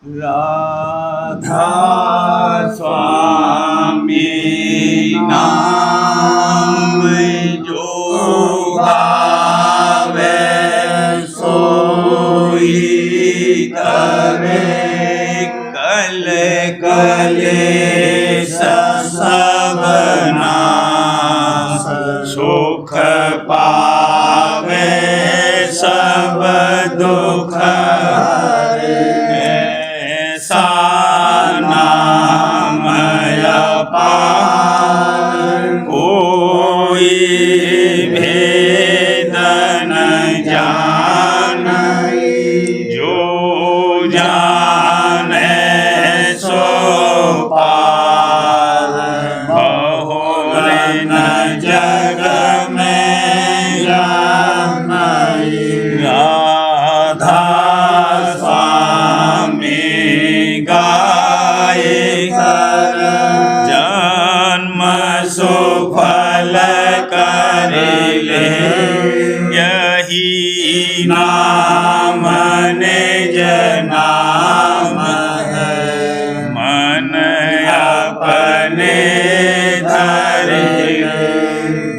राधा स्वामी नाम जो गावे सोई करे कल कलेश सब नाश सुख पावे सब दुख ऐसा नाम अपार कोई भेद न जाने जो जाने सो पार बहुर न जग में राधा स्वामी गाए कर जन्म सुफल कर ले यही नाम निज नाम है मन अपने धरे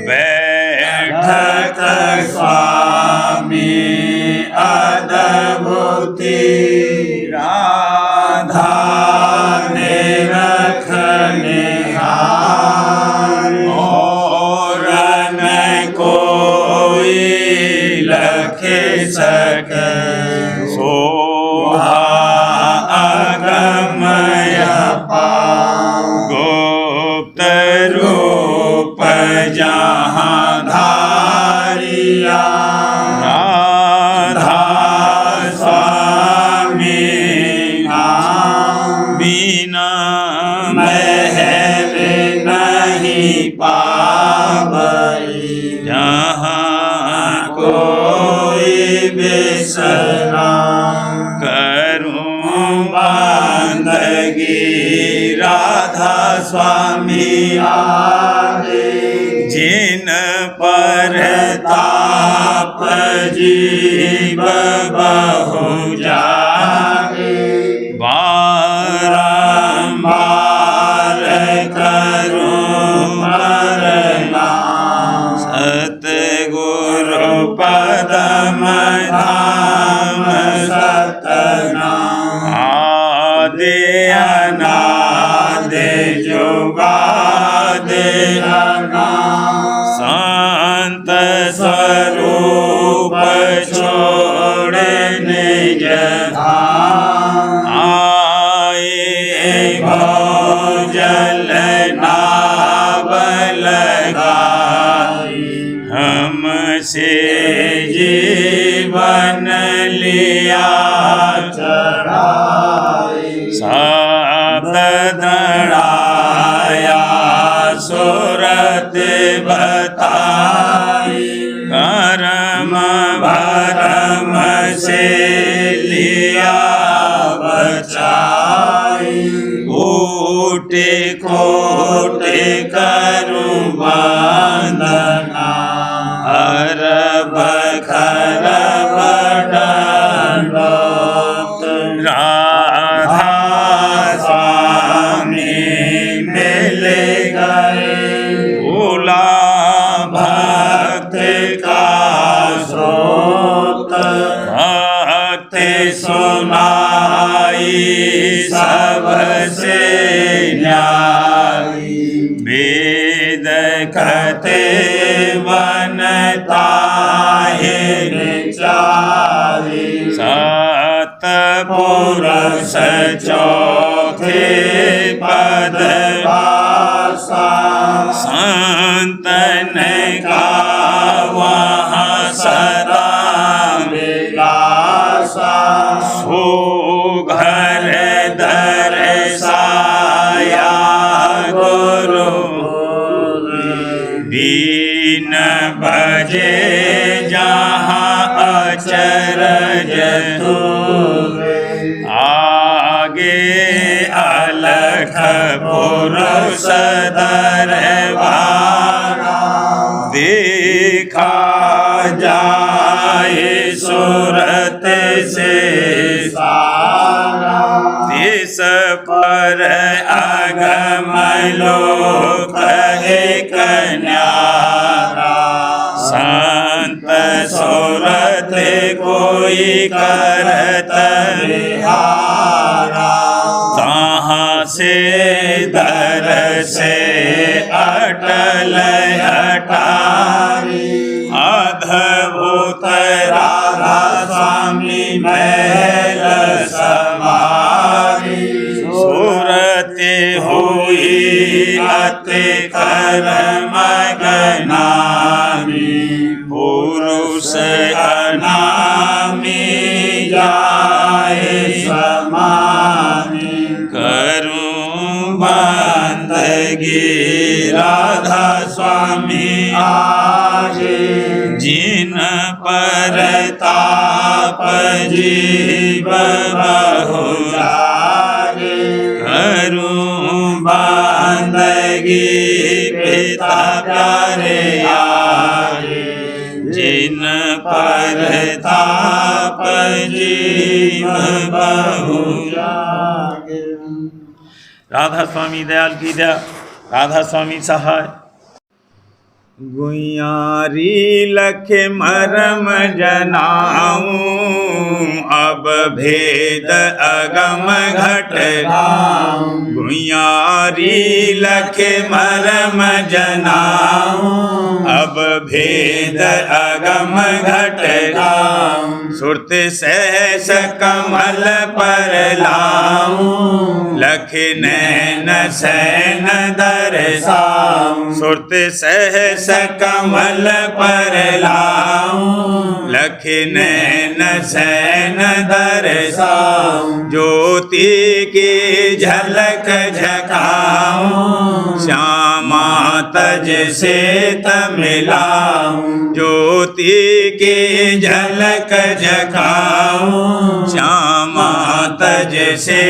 बैठक स्वामी अद्भुति राधा ने रखने और न कोई लख सके सोहा अगमय गुप्त रूप जहाँ धारिया राधा स्वामी बिना महल नहीं पावई जहाँ कोई बिसरा करूं बंदगी राधा स्वामी आगे जिन पर ताप जीव बहु जागे बारंबार करूं मरना सतगुरु पदम धाम सतनाम आदि अनादि जुगादि संत स्वरूप छोड़ निज धाम आए भोजल नाव लगाई हमसे जीवन लिया चढ़ाई सात दड़ाया सुरत बताई कर्म भरम से लिया बचाई कोटि कोटि करूं वंदना अरब खरब दंडवत राधा स्वामी मिल गए भोला भक्त का स्रोत भक्ति सुनाई सबसे न्यायी वेद कथे वनता है चारी सत पुरुष चौथे पद वासा संतन का वहाँ सदा विलासा सो घर दर्शाया गुरु दीन बजे जहाँ अचरज आगे अलख पुरुष दरबारा देखा जाए सूरत से सारा पर अगम लोक एक न्यारा। संत सोरत कोई करत विहारा। तहाँ से दर से अटल अटारी। अद्भुत राधा स्वामी महल समारी। सूरत हुई अति कर्म गनामी। पुरुष अनामी जाए समानी। करूं बंदगी राधा स्वामी आगे। जिन पर ताप जीव बहु जागे। करूं बंदगी पिता प्यारे आगे। जिन पर ताप जीव बहु जागे। राधा स्वामी दयाल की दया, राधा स्वामी सहाय। गुइयारी लख मरम जनाऊं। अब भेद अगम घट गाऊं। गुइयारी लख मरम जनाऊं। अब भेद अगम घट गाऊं। सुरत सहस कमल पर लाऊं। लख नैन सैन दरसाऊं। सुरत सहस कमल पर लाऊं। लख नैन सैन दरसाऊं। ज्योति की झलक झकाऊं। श्यामा तज से मिलाऊं। ज्योति की झलक झकाऊं। श्यामा तज से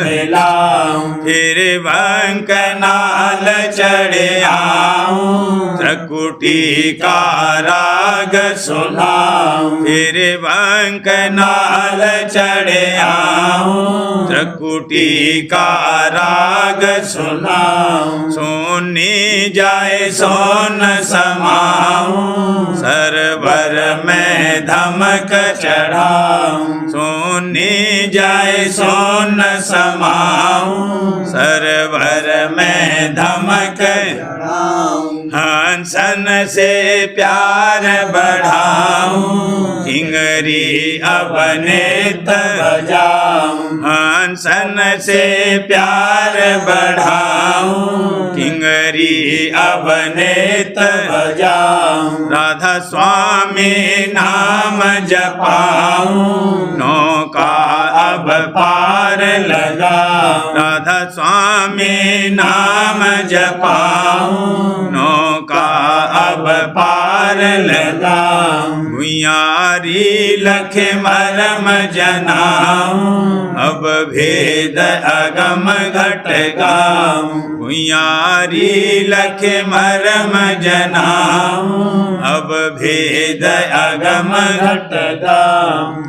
मिलाऊं। फिर बंक नाल चढ़ आऊं। त्रिकुटी का राग सुनाऊं। फिर बंक नाल चढ़ आऊं। त्रिकुटी का राग सुनाऊं। सोनी जाए सोन समाऊं। सरवर में धमक चढ़ाऊं। सोनी जाए सोन समाऊं। सरवर में धमक चढ़ाऊं। हंसन से प्यार बढ़ाऊं। किंगरी अवनेत बजाऊं। हंसन से प्यार बढ़ाऊं। किंगरी अवनेत बजाऊं। राधा स्वामी नाम जपाऊं। नौका अब पार लगाऊं। राधा स्वामी नाम जपाऊं। नौका अब पार लगाऊं। गुइयारी लख मरम जनाऊं। अब भेद अगम घट गाऊं। गुइयारी लख मरम जनाऊं। अब भेद अगम घट गाऊं।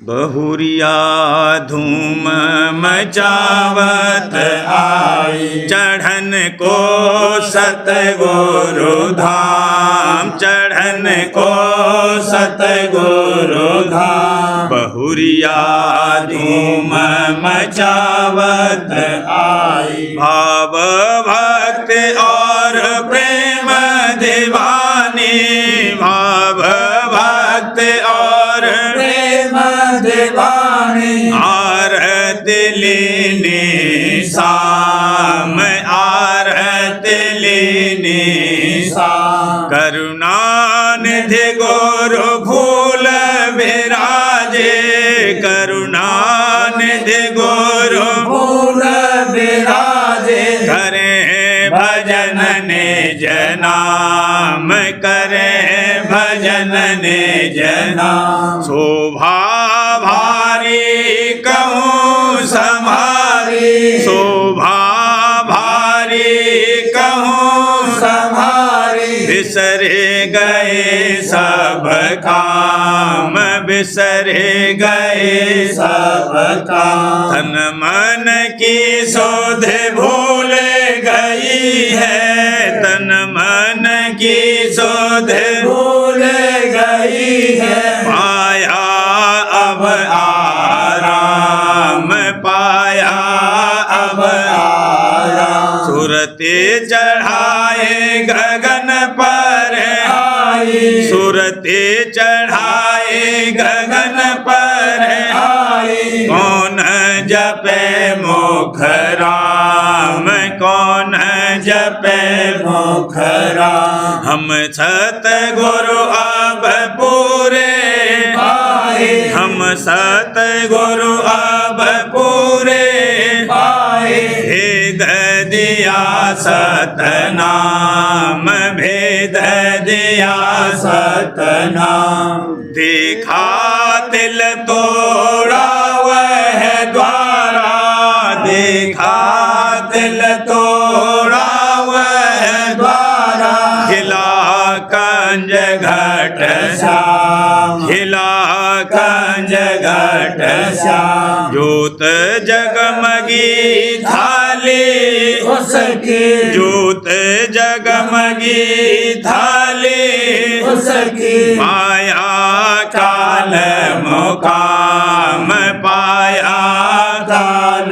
बहुरिया धूम मचावत आई। चढ़न को सतगुरु धाम। चढ़न को सतगुरु धाम। बहुरिया धूम मचावत आई। भाव भक्त और प्रेम दीवानी। भाव भक्त और प्रेम दीवानी। आरत लेने शाम। आरत लेने शाम। करुणा निधि गुरु फूल विराजे। करुणा निधि गुरु फूल विराजे। करें भजन निज नाम। करें भजन निज नाम। शोभा भारी कहूँ समारी। शोभा भारी कहूँ समारी। बिसरे गए सब काम। बिसरे गए सब काम। तन मन की शोध भूल गई है, तन मन की शोध भूल गई है। पाया अब आराम, पाया अब आराम। सुरते चढ़ाए गगन पर आई, सुरते चढ़ाए गगन पर आई। कौन जपे मुख राम, कौन जपे मुख राम। हम सतगुरु अब पूरे पाए, हम सतगुरु अब पूरे पाए। भेद दिया सतनाम, भेद दिया सतनाम। देखा तिल तोड़ा वह द्वारा, देखा तिल तोड़ा वह द्वारा। खिला कंज घट श्याम, खिला कंज घट श्याम। जोत जगमगी थाली, उसकी जोत जगमगी थाली, उसकी पाया काल मुकाम, पाया काल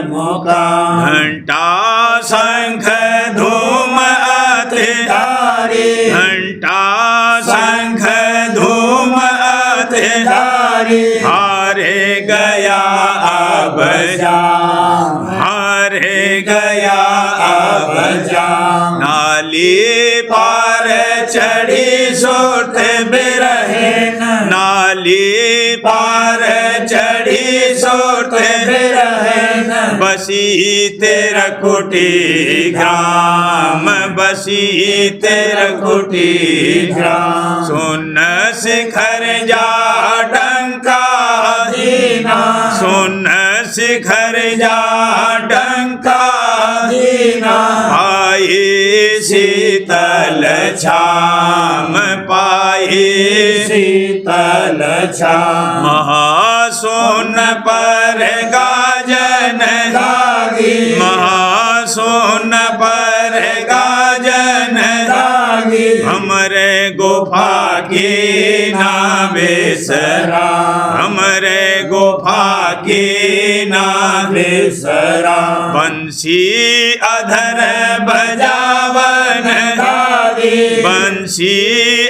मुकाम। घंटा शंख धूम अति तारी, घंटा शंख धूम अति तारी। हारे गया अब श्याम, हारे गया अब श्याम। नाली पार चढ़ी सोत बिरहे, नाली पार चढ़ी सोत बिरहन। बसी तेरा कुटी ग्राम, बसी तेरा कुटी ग्राम। सुन शिखर जा डंका दीना, सुन शिखर जा डंका दीना। पाई शीतल छाम, पाई शीतल छाम। महासोन पर गाजन लागी, महासोन पर गाजन लागी। हमरे गुफा की ना बिसरा, हमरे गुफा की ना बिसरा। बंसी अधर बजावन लागी, बंसी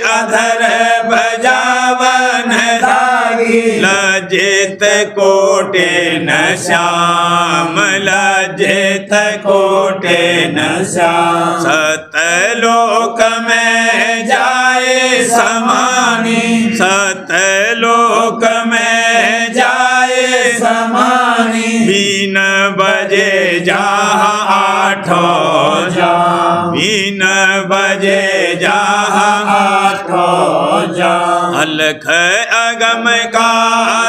अधर बजावन लागी। लज्जित कोटे न श्याम, लज्जित कोटे न श्याम। सतलोक में जाए समानी, सतलोक में जाए समानी। बीन बजे जहाँ आठों जा, बीन बजे जहाँ आठों जा। अलख अगम का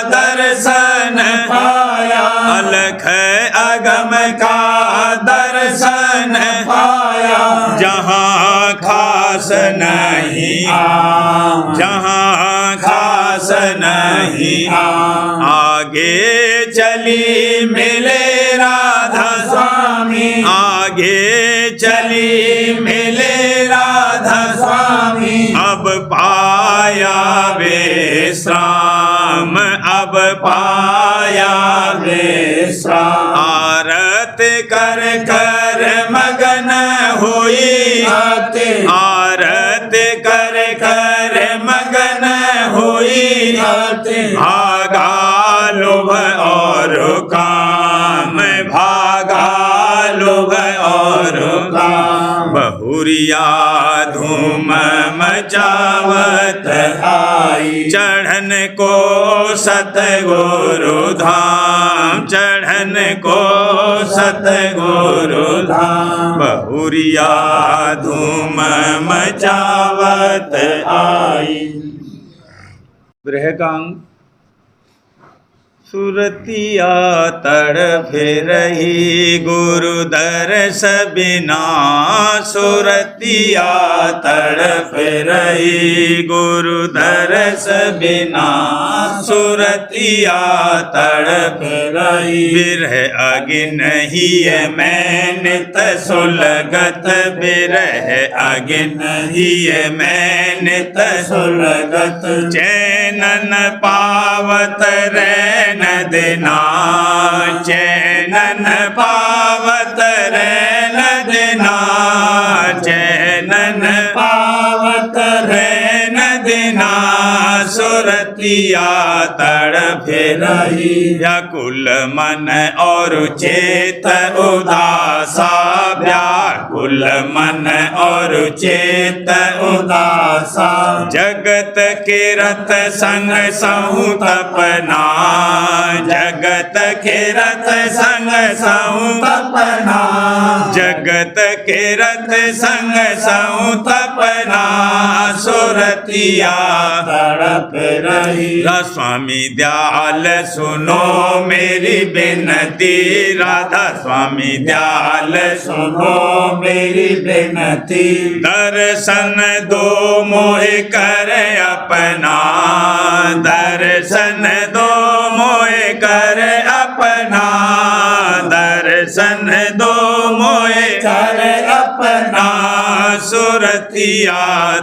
दर्शन पाया, अलख अगम का दर्शन पाया। जहाँ खास नहीं, आम, जहाँ खास नहीं आम। आगे चली मिले राधा स्वामी, आगे चली मिले राधा स्वामी। अब पाया विश्राम, अब पाया विश्राम। आरत कर कर मगन हुई, आते, आरत कर कर मगन हुई। आते। भागा लोभ और काम, भागा लोभ और काम। बहुरिया धूम मचावत आई, चढ़न को सतगुरु धाम, चढ़न को सतगुरु धाम। बहुरिया धूम मचावत आई। गृहकांग सुरतिया तड़फ रही गुरु दर्श बिना, सुरतिया तड़फ रही गुरु दर्श बिना, सुरतिया तड़फ रही। बिरह अगिन ही मैंने तसुलगत, बिरह अगिन ही मैंने तसुलगत, चैनन पावत रैन देना, चैनन पावत रैन देना, चैनन पावत रैन देना, सुरतिया तड़फ रही। व्याकुल मन और चेत उदासा, व्याकुल मन और चेत उदासा, जगत के रथ संग सहु तपना, जगत के रथ संग सहु तपना, जगत के रथ संग सहु तपना, सुरतिया तड़प रही। स्वामी दयाल सुनो मेरी बिनती, राधा स्वामी दयाल सुनो मेरी बिनती, दर्शन दो मोहे कर अपना, दर्शन दो मोहे कर अपना, दर्शन दो मोहे कर अपना, सुरतिया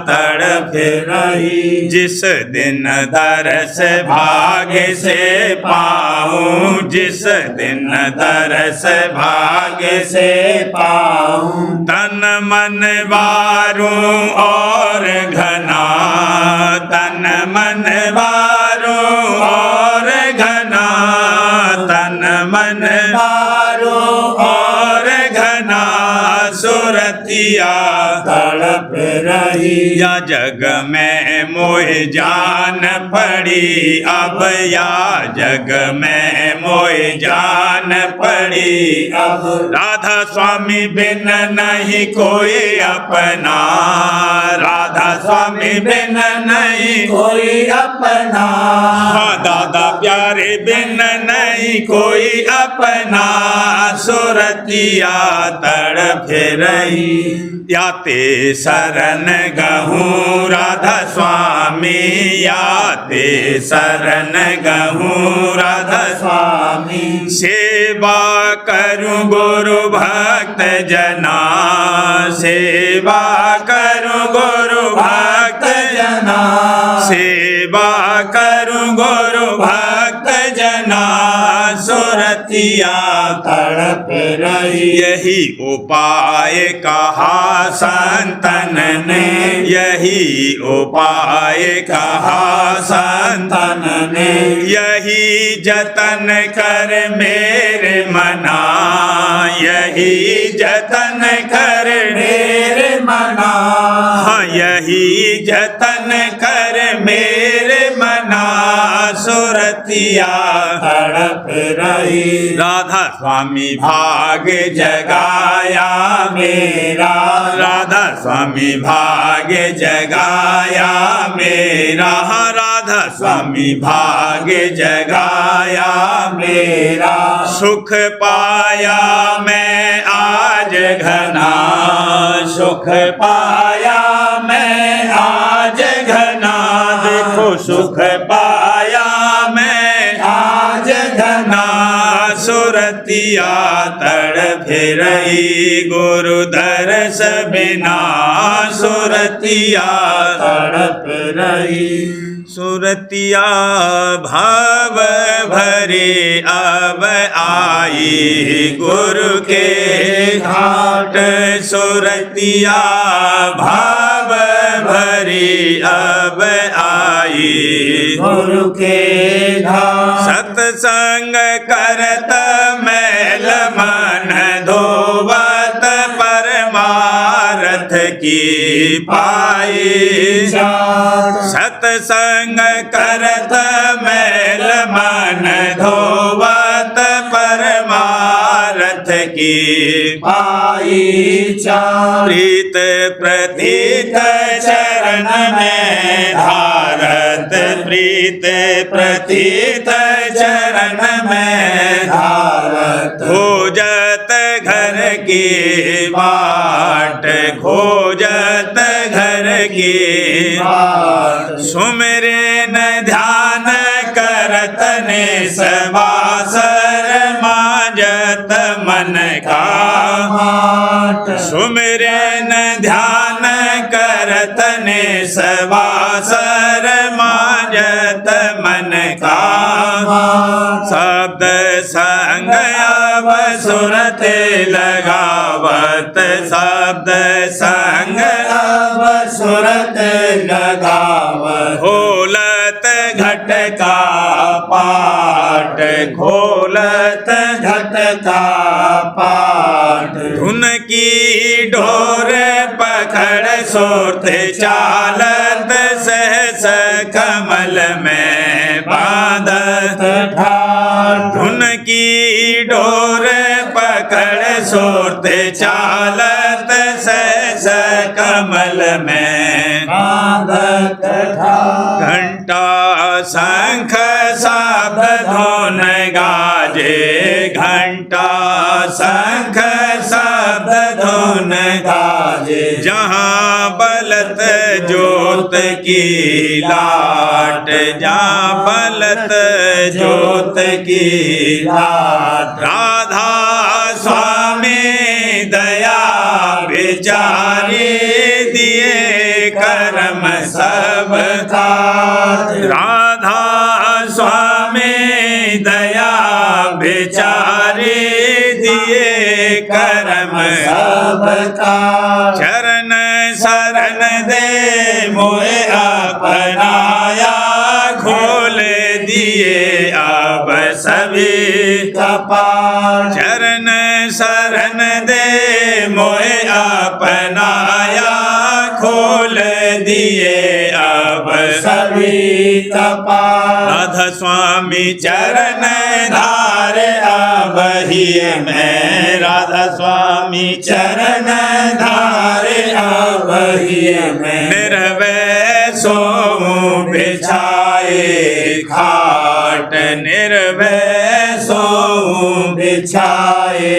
तड़फ रही। जिस दिन दरस भाग्य से पाऊं, जिस दिन दरस भाग्य से पाऊं, तन मन वारूं और घना, तन मन वारूं और घना, तन मन वारूं और घना, सुरतिया तड़प रही। या जग में मोह जान पड़ी अब, या जग में मोह जान पड़ी अब, राधा स्वामी बिन नहीं कोई अपना, राधा स्वामी बिन नहीं कोई अपना, हाँ दादा प्यारे बिन नहीं कोई अपना, सुरतिया तड़फ रही। याते शरण गहूँ राधा स्वामी, याते शरण गहूँ राधा स्वामी, सेवा करूँ गुरु भक्त जना, सेवा करूँ गुरु भक्त जना, सेवा करूँ गुरु भक्त जना, सुरतिया तड़प रही। यही उपाय कहा संतन ने, यही उपाय कहा संतन ने, यही जतन कर मेरे मना, यही जतन कर मेरे मना, हाँ यही जतन कर मेरे मना, सुरतिया तड़प रही। राधा स्वामी भाग जगाया मेरा, राधा स्वामी भाग जगाया मेरा, राधा स्वामी भाग जगाया मेरा, सुख पाया मैं आज घना, सुख पाया मैं आज घना, देखो सुख पाया मैं आज घना, सुरतिया तड़फ रही गुरु दर्श बिना, सुरतिया तड़प रही। सुरतिया भाव भरे अब आई गुरु के घाट, सुरतिया भाव भरी अब आई गुरु के घाट, सत्संग करत मैल मन धोवत परमारथ की पाई, सत्संग करत मैल मन धोवत परमारथ की पाई। ईचा प्रीत प्रतीत चरण में धारत प्रीत प्रतीत चरण में धारत खोजत घर की बाट खोजत घर की बाट सुमिरन ध्यान करत निसवासर माजत मन का माट सुमिरन ध्यान करत निसवासर माजत मन का शब्द संग अब सुरत लगावत शब्द संग अब सुरत लगावत खोलत घट का पाट खोलत घट का पाट धुन की डोर पकड़ सोत चालत सहस कमल में बांधत ठाट धुन की डोर पकड़ सोत चालत सहस कमल में बांधत ठाट घंटा शंख शब्द धुन गाजे घंटा शंख शब्द धुन गाजे जहाँ बलत ज्योत की लाट जहाँ बलत ज्योत की लाट राधा स्वामी दया विचारी दिए कर्म सब ठाट राधा स्वामी दया विचारी दिए कर्म सब ठाट चरण शरण दे मोए अपनाया खोल दिए अब सभी कपाट चरण शरण दे मोए अपनाया खोल दिए अब सभी कपाट राधा स्वामी चरण धार अब ही मैं राधा स्वामी चरण धार अब ही मैं निर्भय सो बिछाए खाट निर्भय सो बिछाए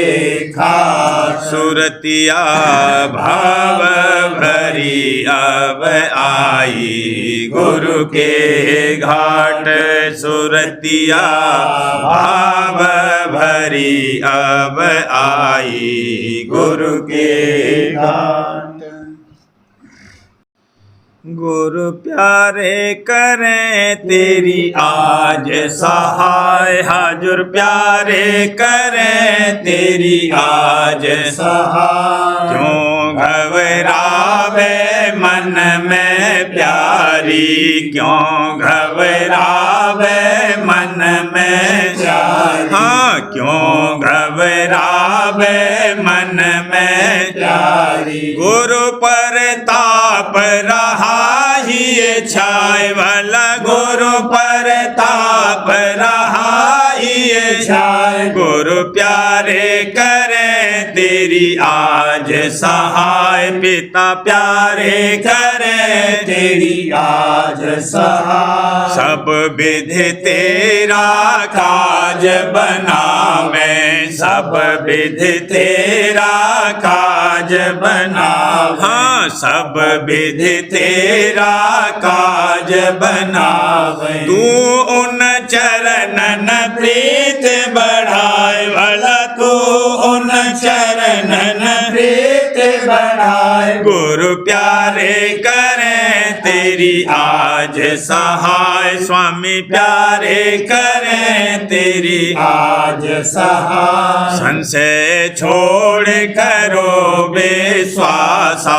खाट सुरतिया भाव भरी अब आई गुरु के घाट सुरतिया भाव भरी अब आई गुरु के घाट गुरु प्यारे करें तेरी आज सहाय हाजुर प्यारे करें तेरी आज सहाय क्यों घबरावे मन में प्यारी क्यों घबरावे मन में प्यारी हाँ क्यों घबरावे मन में प्यारी गुरु पर ताप रहा ही ये छाए वाला गुरु पर ताप रहा ही ये छाए गुरु प्यारे करें तेरी आज सहाय पिता प्यारे करें तेरी आज सहाय सब विधि तेरा काज बना मैं सब विधि तेरा काज बना हाँ सब विधि तेरा काज बना तू उन चरणन प्रीत बढ़ाए वाला तू उन चरणन प्रीत बढ़ाए गुरु प्यारे करें तेरी आज सहाय स्वामी प्यारे करें तेरी आज सहाय संशय छोड़ करो विश्वासा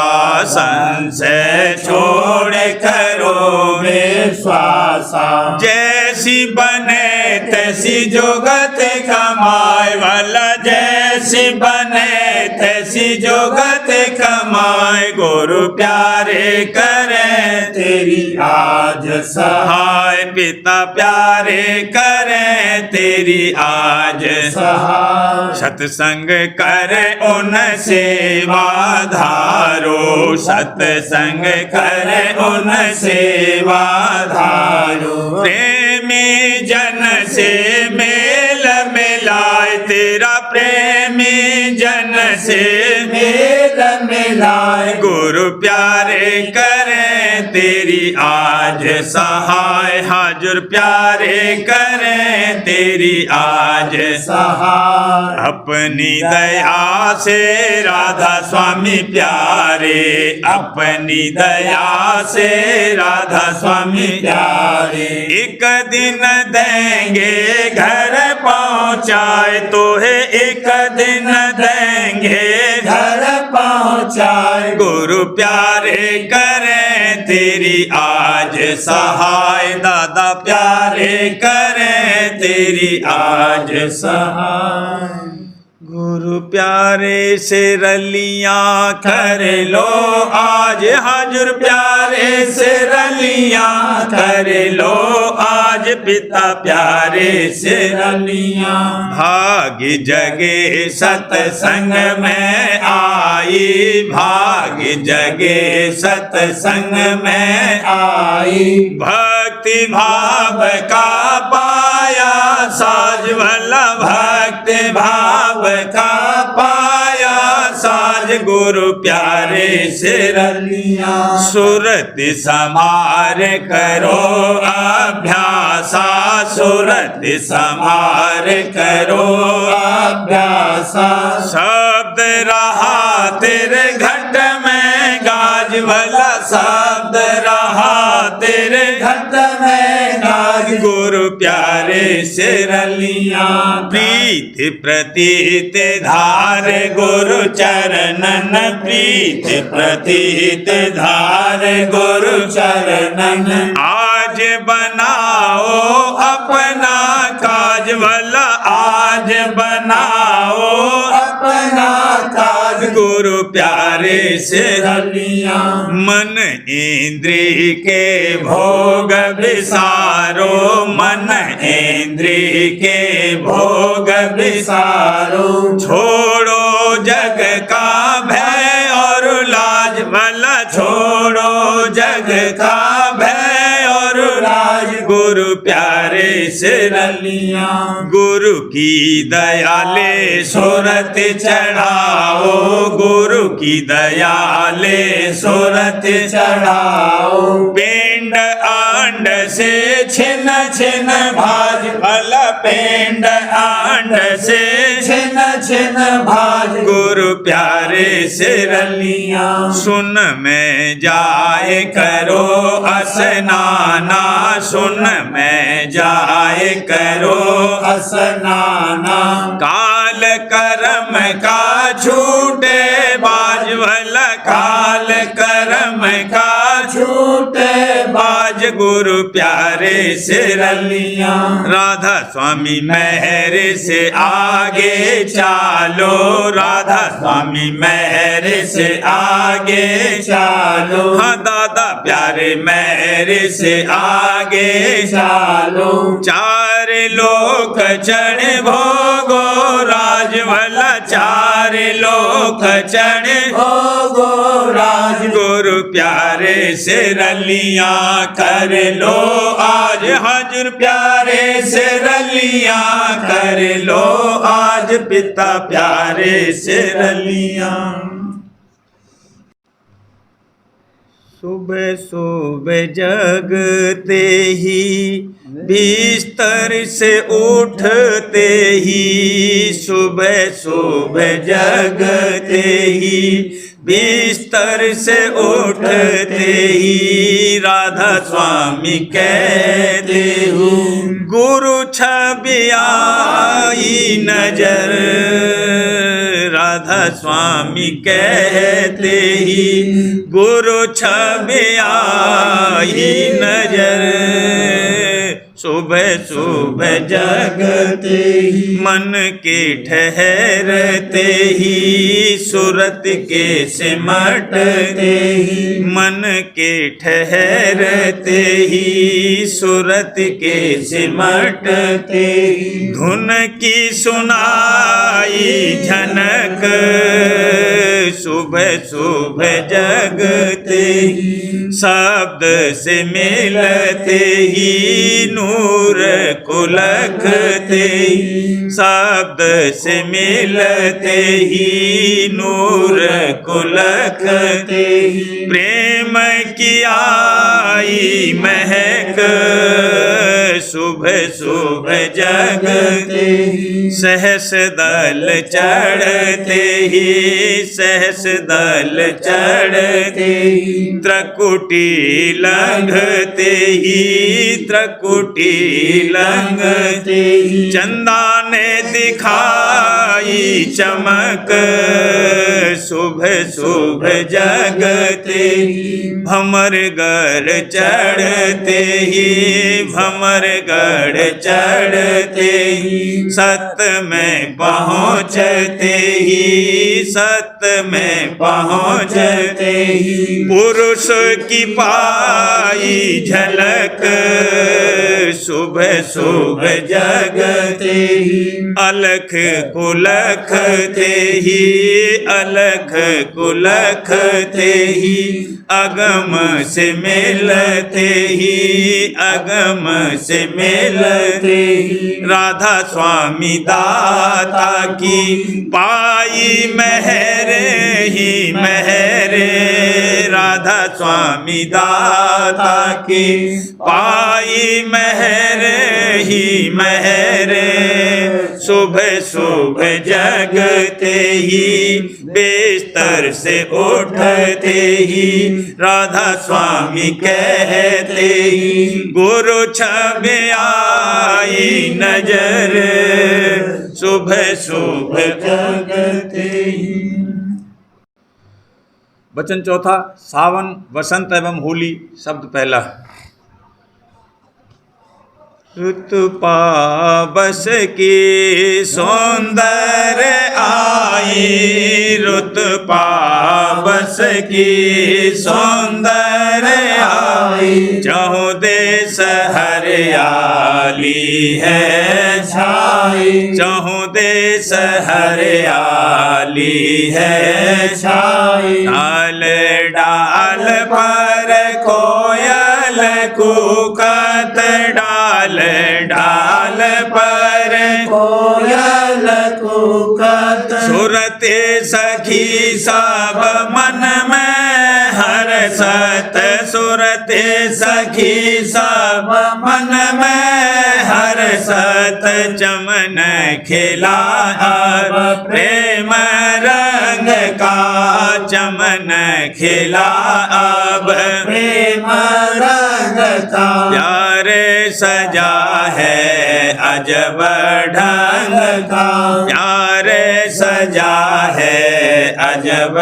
संशय छोड़ करो विश्वासा जैसी बने तैसी जोगत कमाए वाला जैसी बने तैसी जोगत कमाए गुरु प्यारे करें तेरी तेरी आज सहाय हाय पिता प्यारे करें तेरी आज सहाय सत्संग करे उन सेवा धारो सत्संग करे उन सेवा धारो प्रेमी जन से मेल मिलाए तेरा प्रेमी जन से मेल मिलाए गुरु प्यारे करें तेरी आज सहाय हाजुर प्यारे करें तेरी आज सहाय अपनी दया से राधा स्वामी प्यारे अपनी दया से राधा स्वामी प्यारे एक दिन देंगे घर पहुँचाए तो है एक दिन देंगे घर पहुँचाए गुरु प्यारे करें तेरी आज सहाय दादा प्यारे करें तेरी आज सहाय गुरु प्यारे से रलियां कर लो आज हाजुर प्यारे से रलियां कर लो आज पिता प्यारे से रलियां भाग जगे सत्संग में आई भाग जगे सत्संग में आई भक्ति भाव का पाया साज वाला भक्ति भाव का पाया साज गुरु प्यारे से रलियां सूरत समार करो अभ्यासा सूरत समार करो अभ्यासा शब्द रहा तेरे घट में गाज वाला शब्द रहा तेरे घट में गाज गुरु प्यारे से रलियां प्रीत प्रतीत धार गुरु चरणन प्रीत प्रतीत धार गुरु चरणन आज बनाओ अपना काज वाला आज बनाओ अपना काज गुरु प्यारे से रलियां मन इंद्री के भोग विसारो मन इंद्री के भोग विसारो छोड़ो जग का भय और लाज वाला छोड़ो जग का भय और लाज गुरु प्यारे से रलियां गुरु की दया ले सूरत चढ़ाओ गुरु की दया ले सूरत चढ़ाओ पिंड आंड से छिन छिन भाज भला पिंड आंड से छिन छिन भाज गुरु प्यारे से रलियां सुन में जाए करो असनाना सुन में जाए करो असनाना काल कर्म का छूटे बाज भला काल कर्म का छूटे बाज गुरु प्यारे से रलियां राधा स्वामी मेहर से आगे चालो राधा स्वामी मेहर से आगे चालो हाँ दादा प्यारे मेहर से आगे चालो चार लोक चढ़ भोगो राज भला चार लोक चढ़ ओ गो राज गुरु प्यारे से रलियां कर लो आज हाजुर प्यारे से रलियां कर लो आज पिता प्यारे से रलियां सुबह सुबह जगते ही बिस्तर से उठते ही सुबह सुबह जगते ही बिस्तर से उठते ही राधा स्वामी कहते हूँ गुरु छवि आई नजर राधा स्वामी कहते ही गुरु छवि आई नजर सुबह सुबह जगते ही मन के ठहरते ही सूरत के सिमटते ही मन के ठहरते ही सूरत के सिमटते ही धुन की सुनाई झनक सुबह सुबह जगते ही शब्द से मिलते ही नूर को लखते ही शब्द से मिलते ही नूर को लखते ही प्रेम की आई महक सुबह सुबह जगते ही सहस दल चढ़ते ही सहस दल चढ़ते ही त्रकुटी लंघते ही त्रकुटी लंघते ही चंदा ने दिखाई चमक सुबह सुबह जगते ही भमर गढ़ चढ़ते ही भमर गढ़ चढ़ते ही सत में पहुँचते ही सत में पहुँचते ही पुरुष की पाई झलक सुबह सुबह जगते ही अलख को लखते ही अलख को लखते ही अगम से मिलते ही अगम से मिलते ही राधा स्वामी दाता की पाई महरे ही महरे राधा स्वामी दाता की पाई महरे ही महरे सुबह सुबह जगते ही बिस्तर से उठते ही राधा स्वामी कहते ही गुरु छब आई नजर सुबह सुबह जगते ही। वचन चौथा सावन वसंत एवं होली शब्द पहला ऋत पावस की सौंदर्य आई ऋत पावस की सौंदर्य आई जहाँ देश हरियाली है छाई जहाँ देश हरियाली है छाई डाल डाल पर कोयल कूकत डाल डाल पर कोयल कूकत सुरते सखी सब मन में हर्षत सुरते सखी सब मन में हर्षत चमन खिला प्रेम रंग का चमन खिला अब प्रेम रंग का प्यार सजा है अजब ढंग का प्यार सजा है अजब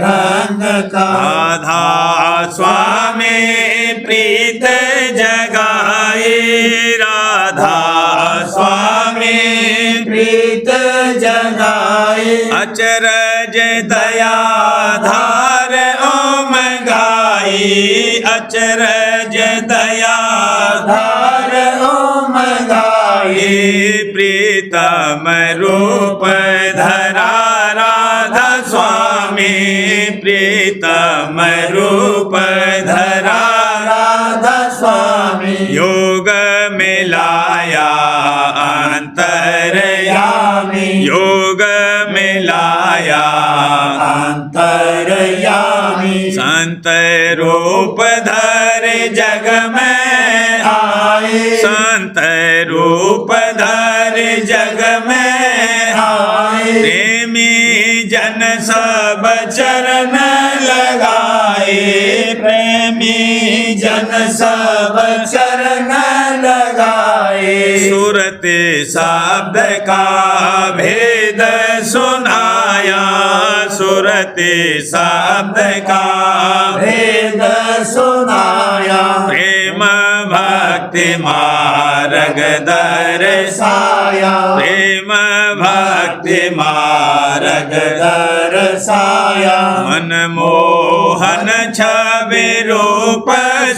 ढंग का राधा स्वामी प्रीत जगाई राधा स्वामी प्रीत जगाए अचरज दया धार ओम गाई अचरज दया धार ओम गाए प्रीतम रूप धरा राधा स्वामी प्रीतम रूप धरा राधा स्वामी योग मिलाया अंतरयामी योग मिलाया अंतरयामी संत रूप धर जग में आए संत रूप धर जग में आए प्रेमी जन सब चरण लगाए प्रेमी जन सब चरण लगाए सूरत शब्द का भेद सुनाया सूरत शब्द का भेद सुनाया प्रेम भक्ति मार मार्ग दर्शाया प्रेम भक्ति मार्ग दर्शाया मनमोहन छवि रूप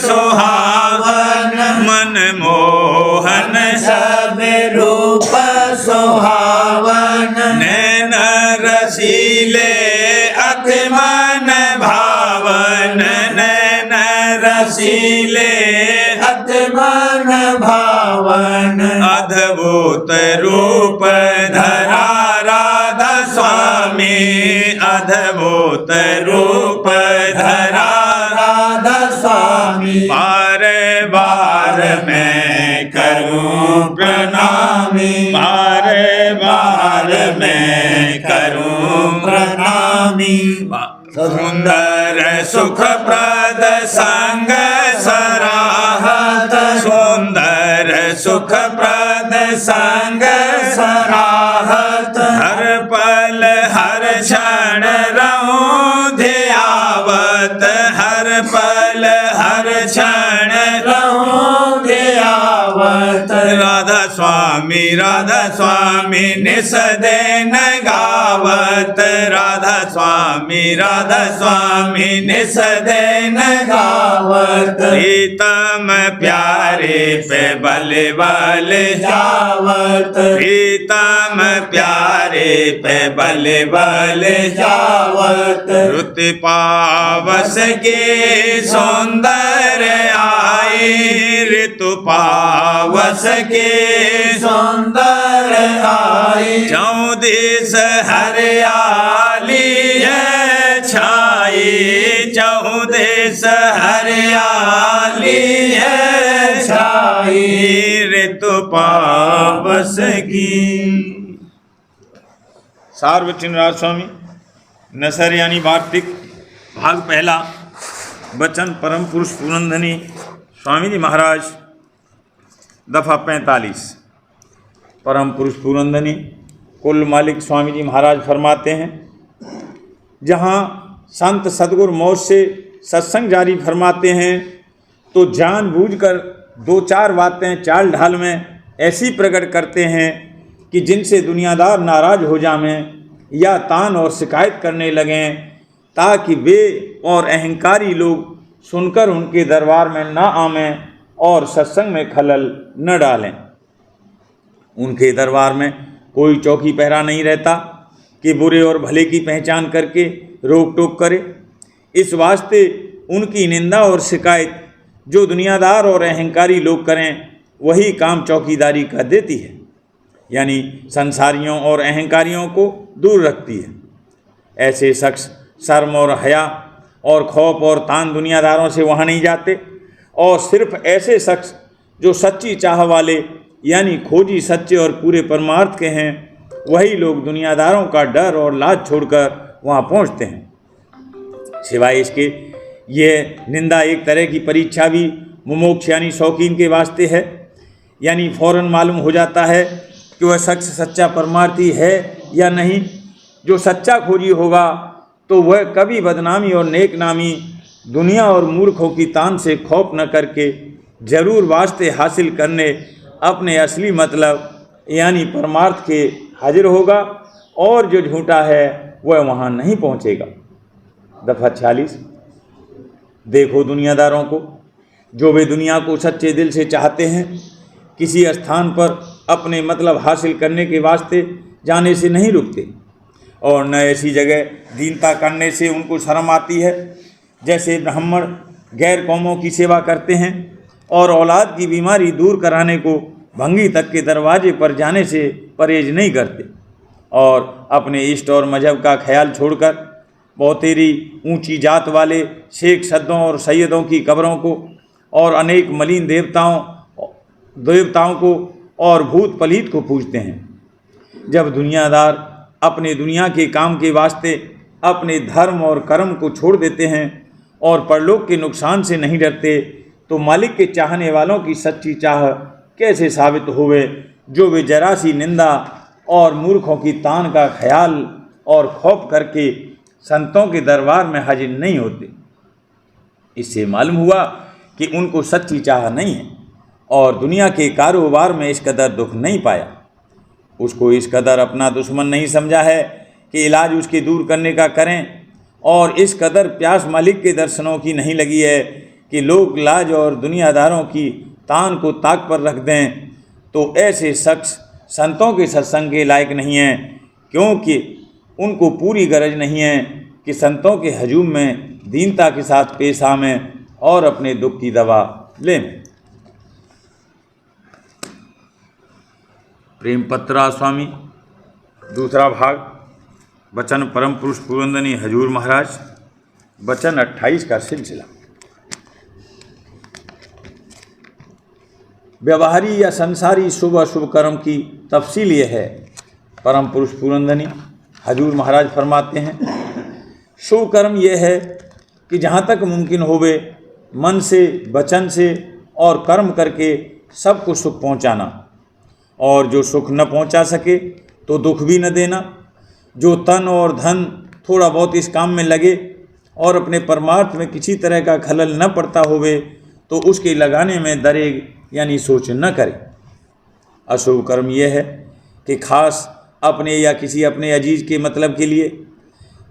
सुहावन मनमोहन छवि रूप सुहावन नैन रसीले अति मन भावन नैन रसीले अति मन भावन अद्भुत रूप धरा राधा स्वामी अद्भुत रूप धरा राधा स्वामी बार बार मैं करूं प्रणामी बार बार मैं करूं प्रणामी सुंदर सुखप्रद संग सराहत सुंदर सुखप्रद संग सराहत हर पल हर क्षण रहूं ध्यावत हर पल हर क्षण रहोगे आवत राधा स्वामी निस दिन गावत राधा स्वामी निस दिन गावत प्रीतम प्यारे पे बल बल जावत प्रीतम प्यारे पे बल बल जावत ऋतु पावस के सुंदर आई ऋतु पावस के सुंदर आई चौदिस हरियाली है छाई चौदिस हरियाली है छाई ऋतु पावस की। सार्वजनिक राज स्वामी नसर यानी वार्तिक भाग पहला वचन परम पुरुष पुरंधनी स्वामी जी महाराज दफा 45। परम पुरुष पुरंधनी कुल मालिक स्वामी जी महाराज फरमाते हैं, जहाँ संत सदगुरु मौज से सत्संग जारी फरमाते हैं तो जानबूझकर दो चार बातें चाल ढाल में ऐसी प्रकट करते हैं कि जिनसे दुनियादार नाराज हो जावें या तान और शिकायत करने लगें, ताकि वे और अहंकारी लोग सुनकर उनके दरबार में न आवें और सत्संग में खलल न डालें। उनके दरबार में कोई चौकी पहरा नहीं रहता कि बुरे और भले की पहचान करके रोक टोक करे। इस वास्ते उनकी निंदा और शिकायत जो दुनियादार और अहंकारी लोग करें वही काम चौकीदारी का देती है, यानी संसारियों और अहंकारियों को दूर रखती है। ऐसे शख्स शर्म और हया और खौफ और तान दुनियादारों से वहाँ नहीं जाते, और सिर्फ ऐसे शख्स जो सच्ची चाह वाले यानी खोजी सच्चे और पूरे परमार्थ के हैं वही लोग दुनियादारों का डर और लाज छोड़कर वहाँ पहुँचते हैं। सिवाय इसके ये निंदा एक तरह की परीक्षा भी मुमोक्ष यानी शौकीन के वास्ते है, यानी फौरन मालूम हो जाता है कि वह शख्स सच्चा परमार्थी है या नहीं। जो सच्चा खोजी होगा तो वह कभी बदनामी और नेक नामी दुनिया और मूर्खों की तान से खौफ न करके जरूर वास्ते हासिल करने अपने असली मतलब यानी परमार्थ के हाजिर होगा, और जो झूठा है वह वहाँ नहीं पहुँचेगा। दफा 46। देखो दुनियादारों को, जो वे दुनिया को सच्चे दिल से चाहते हैं, किसी स्थान पर अपने मतलब हासिल करने के वास्ते जाने से नहीं रुकते, और न ऐसी जगह दीनता करने से उनको शर्म आती है जैसे ब्राह्मण गैर कौमों की सेवा करते हैं और औलाद की बीमारी दूर कराने को भंगी तक के दरवाजे पर जाने से परहेज नहीं करते, और अपने इष्ट और मजहब का ख्याल छोड़कर बहुतेरी ऊंची जात वाले शेख सद्दों और सैयदों की कब्रों को और अनेक मलिन देवताओं को और भूत पलीत को पूजते हैं। जब दुनियादार अपने दुनिया के काम के वास्ते अपने धर्म और कर्म को छोड़ देते हैं और परलोक के नुकसान से नहीं डरते, तो मालिक के चाहने वालों की सच्ची चाह कैसे साबित होवे, जो वे जरा सी निंदा और मूर्खों की तान का ख्याल और खौफ करके संतों के दरबार में हाजिर नहीं होते। इससे मालूम हुआ कि उनको सच्ची चाह नहीं है। और दुनिया के कारोबार में इस कदर दुख नहीं पाया, उसको इस कदर अपना दुश्मन नहीं समझा है कि इलाज उसके दूर करने का करें, और इस कदर प्यास मालिक के दर्शनों की नहीं लगी है कि लोग लाज और दुनियादारों की तान को ताक पर रख दें, तो ऐसे शख्स संतों के सत्संग के लायक नहीं हैं, क्योंकि उनको पूरी गरज नहीं है कि संतों के हजूम में दीनता के साथ पेश आवें और अपने दुख की दवा लें। प्रेम पत्रा स्वामी दूसरा भाग, वचन परम पुरुष पुरंदनी हजूर महाराज, वचन 28 का सिलसिला। व्यवहारी या संसारी शुभ अशुभ कर्म की तफसील ये है। परम पुरुष पुरंदनी हजूर महाराज फरमाते हैं, शुभ कर्म यह है कि जहाँ तक मुमकिन होवे मन से, वचन से और कर्म करके सबको सुख पहुँचाना, और जो सुख न पहुँचा सके तो दुख भी न देना। जो तन और धन थोड़ा बहुत इस काम में लगे और अपने परमार्थ में किसी तरह का खलल न पड़ता होवे तो उसके लगाने में दरेग यानी सोच न करे। अशुभ कर्म यह है कि खास अपने या किसी अपने अजीज के मतलब के लिए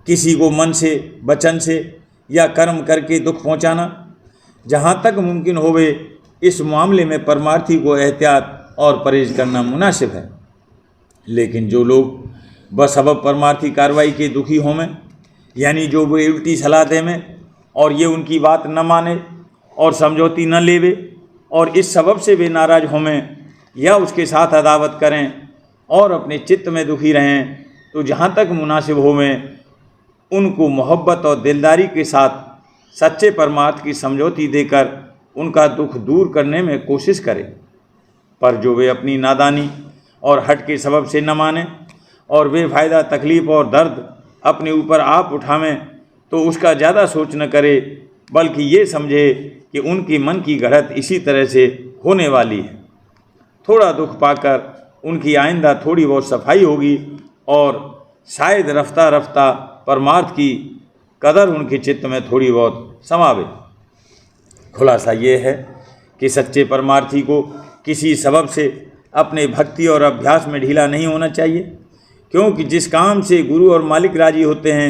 किसी को मन से, वचन से या कर्म करके दुख पहुंचाना। जहाँ तक मुमकिन होवे इस मामले में परमार्थी को एहतियात और परहेज करना मुनासिब है। लेकिन जो लोग बसबब परमार्थी कार्रवाई के दुखी होवें, यानी जो वे उल्टी सलाह देवें और ये उनकी बात न माने और समझौती न लेवे और इस सबब से वे नाराज होवें या उसके साथ अदावत करें और अपने चित्त में दुखी रहें, तो जहाँ तक मुनासिब होवें उनको मोहब्बत और दिलदारी के साथ सच्चे परमार्थ की समझौती देकर उनका दुख दूर करने में कोशिश करें। पर जो वे अपनी नादानी और हट के सबब से न माने और बेफायदा तकलीफ़ और दर्द अपने ऊपर आप उठावें, तो उसका ज़्यादा सोच न करे, बल्कि ये समझे कि उनकी मन की गढ़त इसी तरह से होने वाली है। थोड़ा दुख पाकर उनकी आइंदा थोड़ी बहुत सफाई होगी और शायद रफ्ता रफ्ता परमार्थ की कदर उनके चित्त में थोड़ी बहुत समावे। खुलासा ये है कि सच्चे परमार्थी को किसी सबब से अपने भक्ति और अभ्यास में ढीला नहीं होना चाहिए, क्योंकि जिस काम से गुरु और मालिक राजी होते हैं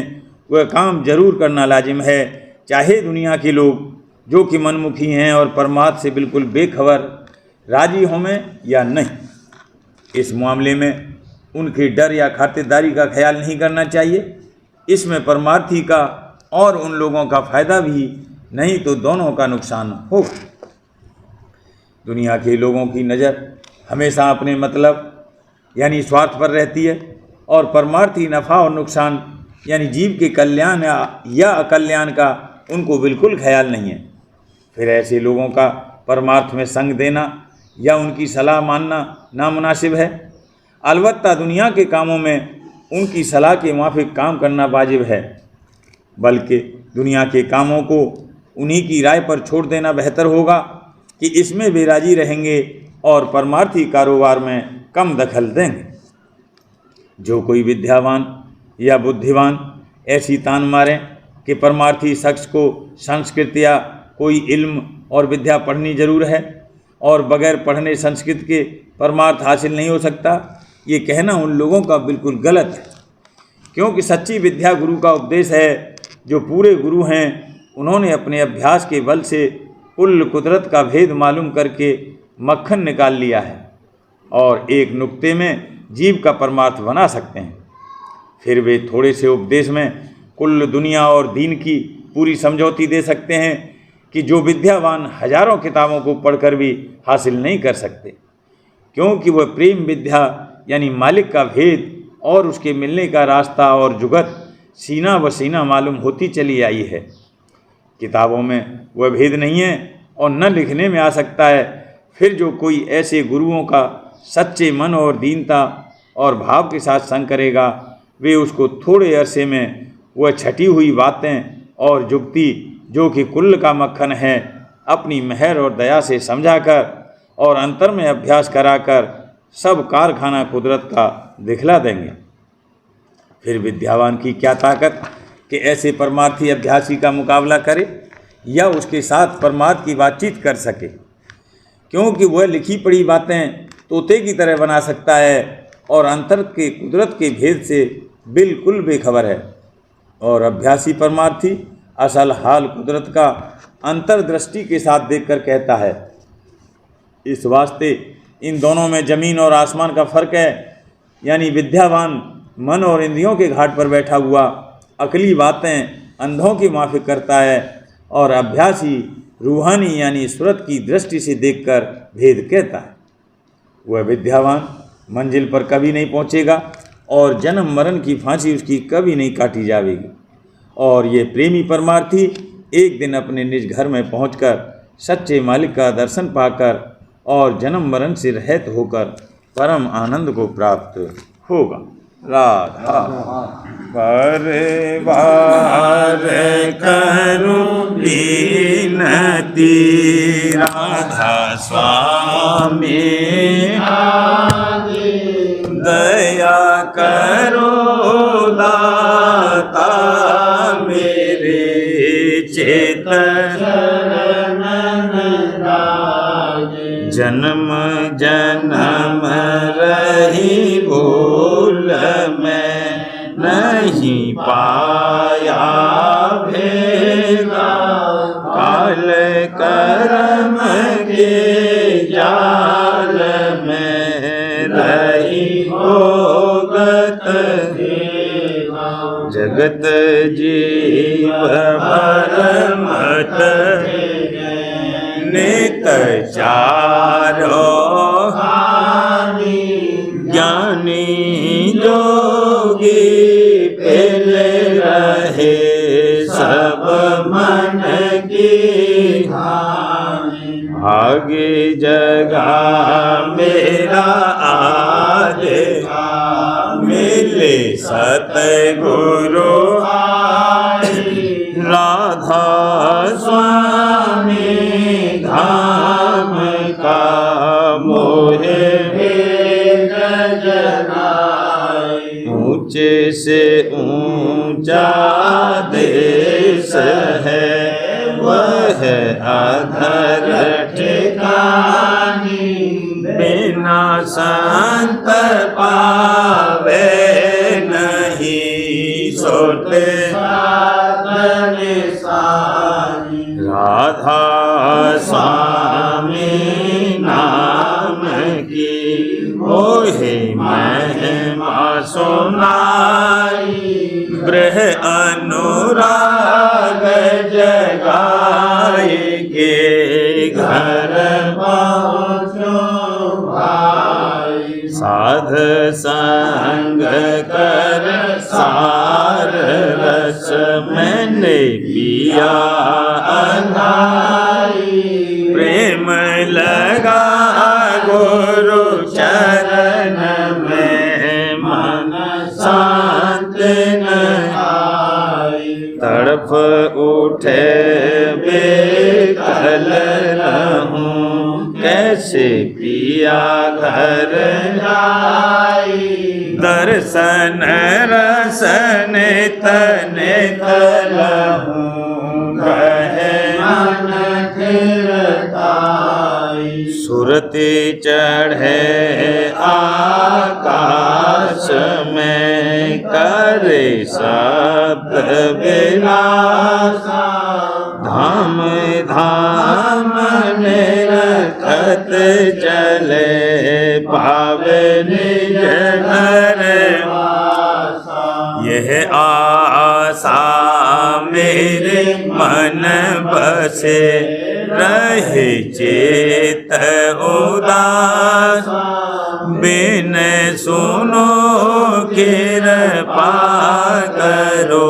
वह काम जरूर करना लाजिम है, चाहे दुनिया के लोग जो कि मनमुखी हैं और परमार्थ से बिल्कुल बेखबर राजी होवें या नहीं। इस मामले में उनके डर या खातिरदारी का ख्याल नहीं करना चाहिए। इसमें परमार्थी का और उन लोगों का फ़ायदा भी नहीं तो दोनों का नुकसान होगा। दुनिया के लोगों की नज़र हमेशा अपने मतलब यानी स्वार्थ पर रहती है और परमार्थी नफ़ा और नुकसान यानी जीव के कल्याण या अकल्याण का उनको बिल्कुल ख्याल नहीं है। फिर ऐसे लोगों का परमार्थ में संग देना या उनकी सलाह मानना नामुनासिब है। अलबत्ता दुनिया के कामों में उनकी सलाह के मुताबिक काम करना वाजिब है, बल्कि दुनिया के कामों को उन्हीं की राय पर छोड़ देना बेहतर होगा कि इसमें वे राजी रहेंगे और परमार्थी कारोबार में कम दखल देंगे। जो कोई विद्यावान या बुद्धिमान ऐसी तान मारें कि परमार्थी शख्स को संस्कृत या कोई इल्म और विद्या पढ़नी जरूर है और बगैर पढ़ने संस्कृत के परमार्थ हासिल नहीं हो सकता, ये कहना उन लोगों का बिल्कुल गलत है। क्योंकि सच्ची विद्या गुरु का उपदेश है। जो पूरे गुरु हैं उन्होंने अपने अभ्यास के बल से कुल कुदरत का भेद मालूम करके मक्खन निकाल लिया है और एक नुक्ते में जीव का परमार्थ बना सकते हैं। फिर वे थोड़े से उपदेश में कुल दुनिया और दीन की पूरी समझौती दे सकते हैं कि जो विद्यावान हजारों किताबों को पढ़कर भी हासिल नहीं कर सकते, क्योंकि वह प्रेम विद्या यानी मालिक का भेद और उसके मिलने का रास्ता और जुगत सीना ब सीना मालूम होती चली आई है। किताबों में वह भेद नहीं है और न लिखने में आ सकता है। फिर जो कोई ऐसे गुरुओं का सच्चे मन और दीनता और भाव के साथ संग करेगा, वे उसको थोड़े अरसे में वह छटी हुई बातें और जुक्ति जो कि कुल्ल का मक्खन है अपनी मेहर और दया से समझाकर और अंतर में अभ्यास कराकर सब कारखाना कुदरत का दिखला देंगे। फिर विद्यावान की क्या ताकत कि ऐसे परमार्थी अभ्यासी का मुकाबला करे या उसके साथ परमार्थ की बातचीत कर सके। क्योंकि वह लिखी पढ़ी बातें तोते की तरह बना सकता है और अंतर के कुदरत के भेद से बिल्कुल बेखबर है। और अभ्यासी परमार्थी असल हाल कुदरत का अंतर्दृष्टि के साथ देखकर कहता है। इस वास्ते इन दोनों में ज़मीन और आसमान का फर्क है। यानी विद्यावान मन और इंद्रियों के घाट पर बैठा हुआ अकली बातें अंधों की माफिक करता है और अभ्यासी रूहानी यानी सूरत की दृष्टि से देखकर भेद कहता है। वह विद्यावान मंजिल पर कभी नहीं पहुँचेगा और जन्म मरण की फांसी उसकी कभी नहीं काटी जाएगी। और ये प्रेमी परमार्थी एक दिन अपने निज घर में पहुंचकर सच्चे मालिक का दर्शन पाकर और जन्म मरण से रहित होकर परम आनंद को प्राप्त होगा। राधा परिवार करूं विनती, राधा स्वामी दया करो दाता मेरे चेतन जन्म जन्म रही भूल मैं नहीं पाया भेदा, काल कर्म के जाल में रही भोगत जगत जीव भरमत नित चारो ज्ञानी जोगी पहले रहे सब मन की आगे जगा मेरा आगे मिले सतगुरु राधा स्वामी धाम का मोहे ऊंचे से ऊंचा देश है वह अधर ठिकानी, बिना संत पावे नहीं सोते राधा स्वामी नाम की मोहे महिमा सुनाई, ब्रह अनुराग जगाए के घर पहुँचो भाई, साध संग कर सार रस मैंने पिया अनाई, प्रेम लगा गुरु चरण में मन शांत नहीं, तड़प उठे बेकल रहूं कैसे पिया घर जाई, दर्शन रसन तने तलहूं कहे मन फिरताई, सुरती चढ़े आकाश में करे शब्द विलासा, धाम धाम निरखत चले पावे निज घर वासा, यह आशा मेरे मन बसे रहे चेत उदास, बिन सुनो कृपा करो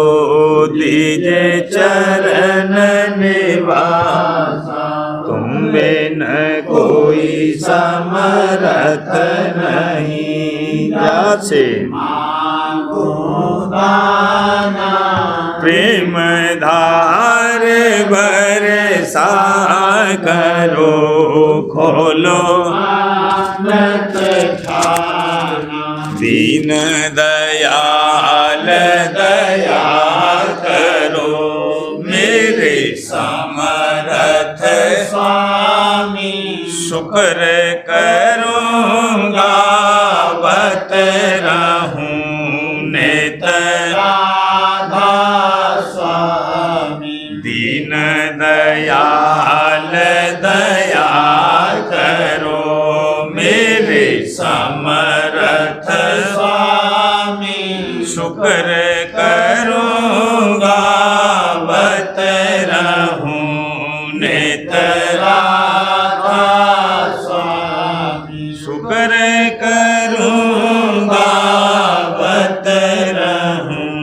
दीजे चरण निवासा, तुम बिन कोई समरथ नहीं, जासे प्रेम धार बरसा करो खोलो दीन दयाल दया करो मेरे समरथ स्वामी, सुख शुक्र करूँगा बत रहूं नित राधा स्वामी दीन दयाल दया करो मेरे समर्थ स्वामी शुक्र करूँगा बत रहूं नित राधा स्वामी शुक्र करूँगा बत रहूं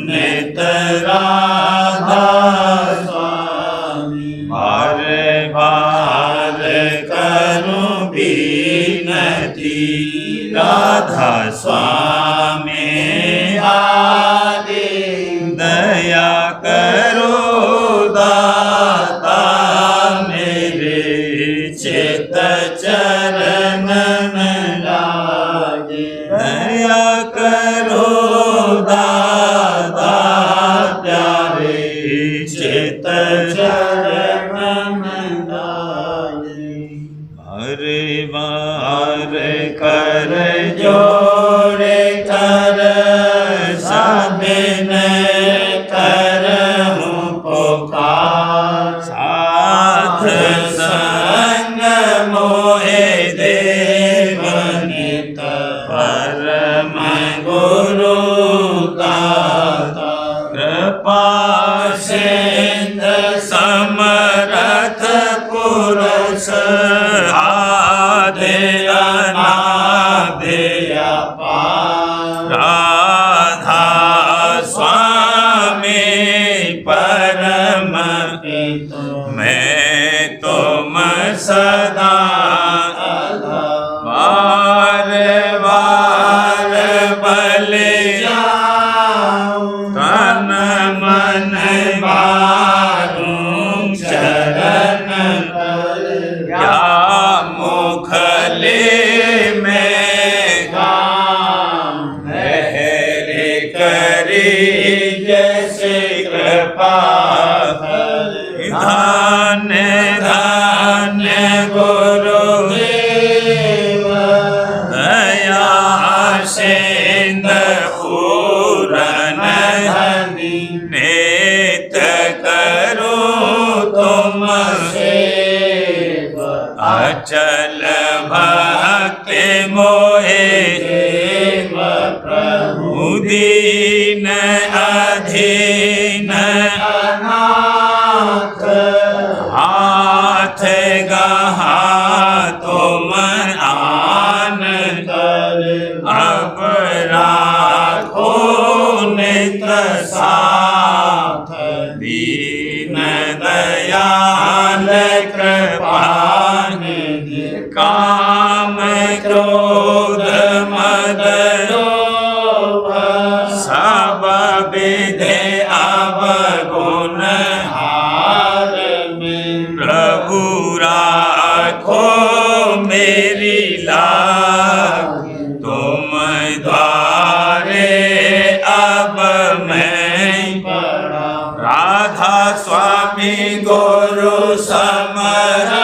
नित राधा स्वामी बार बार करूं विनती राधा स्वामी आदि दया करो दाता मेरे चित चरण में लागे दया करो दाता प्यारे चित चरण में लागे बार बार कर जोड़े कर सबने करहूं पुकार साथ संग मोहे देवनित परम गुरु दाता कृपा सिंध समरथ पुरुष आदि अनादि अपार राधा स्वामी परम पितु मैं तुम सदा बार बार बलि तन मन मारूं चरण क्या मुखले में मेरे करी जैसे कृपा धन्य धन्य गुरुदेव दया सिंध पूरन धनी नित करो तुम सेव अचल भक्ति मोहे देव प्रभु दीन अधीन अनाथ हाथ गहा तुम आन कर अब राखो नित साथ दीन दयाल कृपान काम क्रोध मद लोभ सब विधि अवगुण हार में प्रभु राखो मेरी लाग तुम द्वारे अब मैं पड़ा राधा स्वामी गुरु समर्थ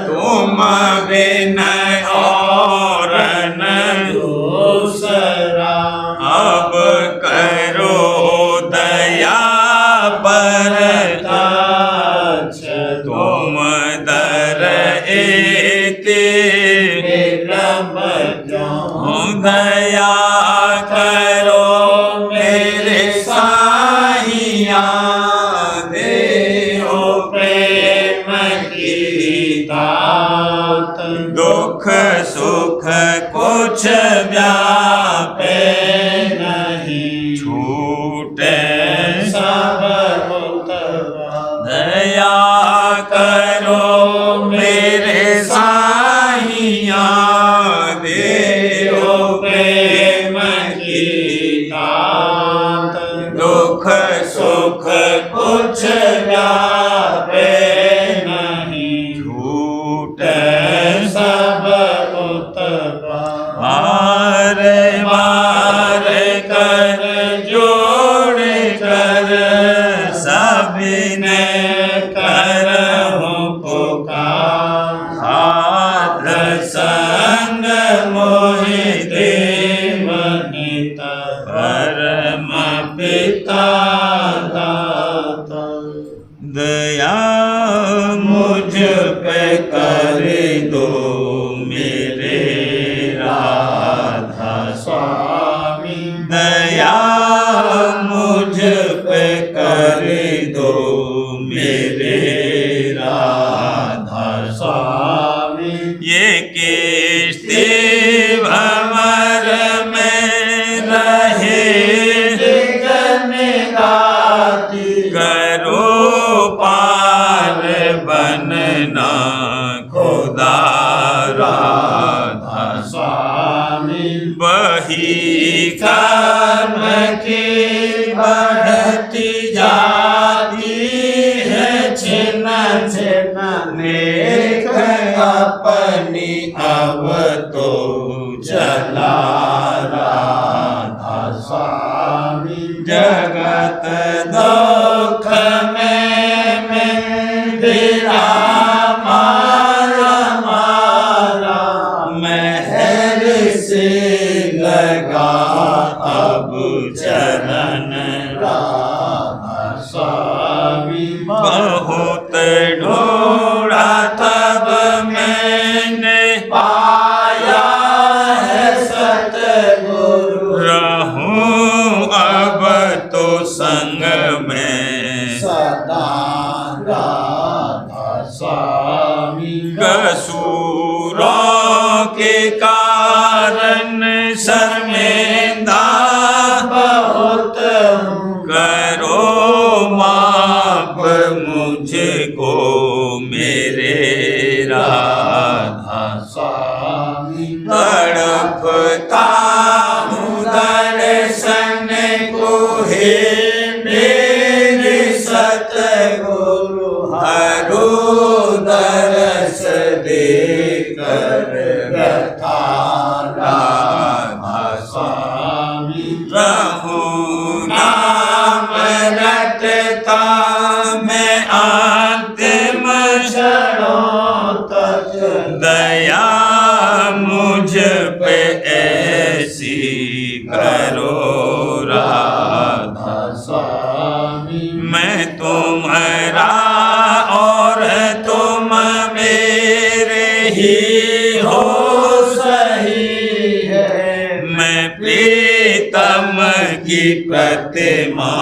तुम विनय और न दूसरा अब करो दया पर तुम दर एते विलम्ब क्यों दया करो मेरे साहिया देहो प्रेम की दात दुख सुख कुछ व्यापे नहीं छूटे सब उतवा दया करो मेरे साहिया देहो प्रेम की दात दुख सुख कुछ व्यापे नहीं छूटे सब उतवा मार मार कर जोड़ कर सबने करहूं पुकार नित परम पिता दाता। दया मुझ पे कर दो मेरे राधा स्वामी दया मुझ पे कर दो मेरे राधा स्वामी ये किश्ती भंवर में रहे जगन गाती करो पार बनना खुदा राधा स्वामी वही कर्म की बढ़ती जाती है छिन छिन नेक अपनी अब तो चला राधा स्वामी जगत दुख में मेरा मारा मारा महर से लगा अब चरण राधा स्वामी बहुत ढूंढा तब मैंने पाया है सतगुरु रहूं अब तो संग में सदा राधा स्वामी कसूरों के कारण शर्मिंदा बहुत हूँ करो माफ मुझको मेरे राधा स्वामी तड़पता हूँ दर्शन को हे मेरे सतगुरु हरो दरस देकर व्यथा राधा स्वामी रहूं नाम रटता मैं अंतिम क्षणों तक दया मुझ पे ऐसी करो राधा स्वामी मैं तुम्हारा और तुम मेरे ही हो सही है मैं प्रीतम की प्रतिमा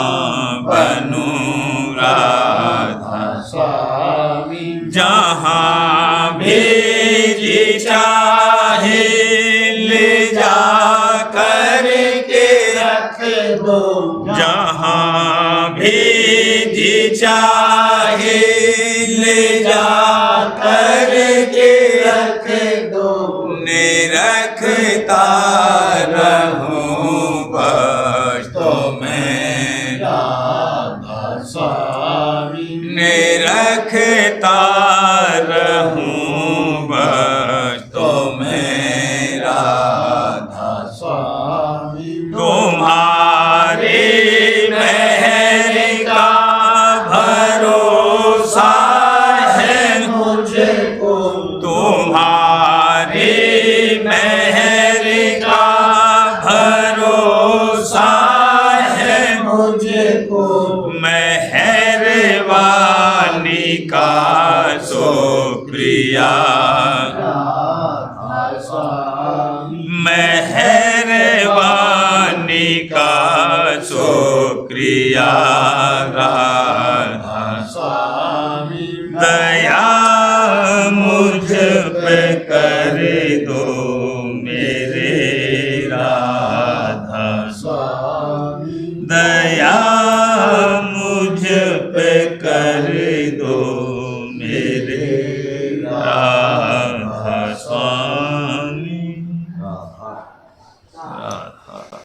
बनूं राधा स्वामी जहाँ भी जी चाहे ले जा कर के रख दो जहाँ भी जी चाहे ले जा कर के रख दो निरखता रहूं बस तो मैं राधा स्वामी निरखता रहूं बस तो मैं राधा स्वामी तुम्हारे मेहर का भरोसा है मुझको तुम्हारे मेहर का भरोसा है मुझको मेहरबानी का शुक्रिया राधा स्वामी मेहरबानी का शुक्रिया राधा स्वामी दया मुझ पे